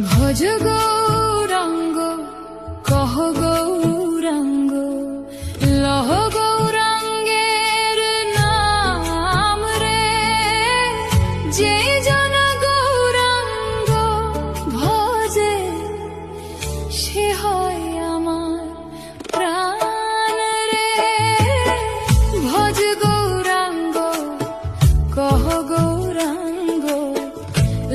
ভজ গৌরাঙ্গ কহ গৌরাঙ্গ লহ গৌরাঙ্গের নাম রে, যে জন গৌরাঙ্গ ভজে সে হয় আমার প্রাণ রে। ভজ গৌরাঙ্গ কহ গৌরাঙ্গ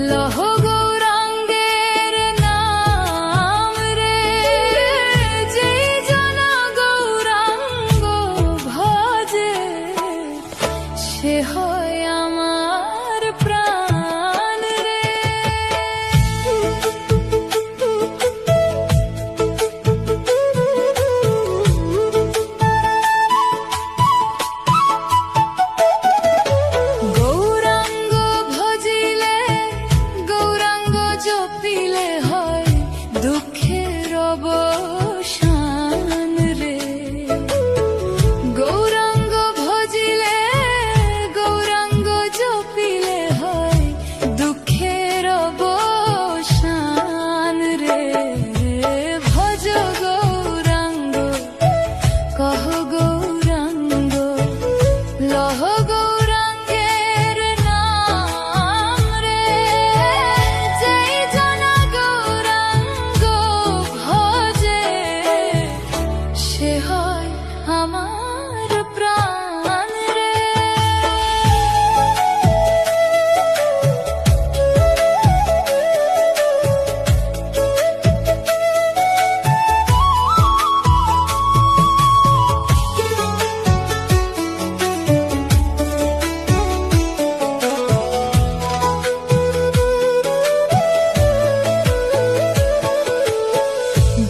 লহ গৌরাঙ্গের নাম রে, যে জন গৌরাঙ্গ ভজে সে হয় আমার প্রাণ রে। গৌরাঙ্গ ভজিলে গৌরাঙ্গ জপিলে হয় দুঃখের অবসান রে। গৌরাঙ্গ ভজিলে গৌরাঙ্গ জপিলে হয় দুঃখের অবসান রে। ভজ গৌরাঙ্গ কহ গৌরাঙ্গ লহ গৌরাঙ্গের নাম রে, যেই জন গৌরাঙ্গ ভজে সে হয় আমার প্রাণ রে।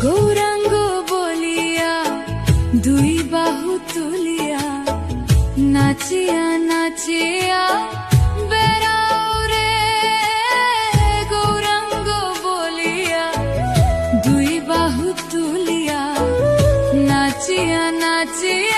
গৌরাঙ্গ বলিয়া দুই বাহু তুলিয়া নাচিয়া নাচিয়া বেড়াও রে। গৌরাঙ্গ বলিয়া দুই বাহু তুলিয়া নাচিয়া নাচিয়া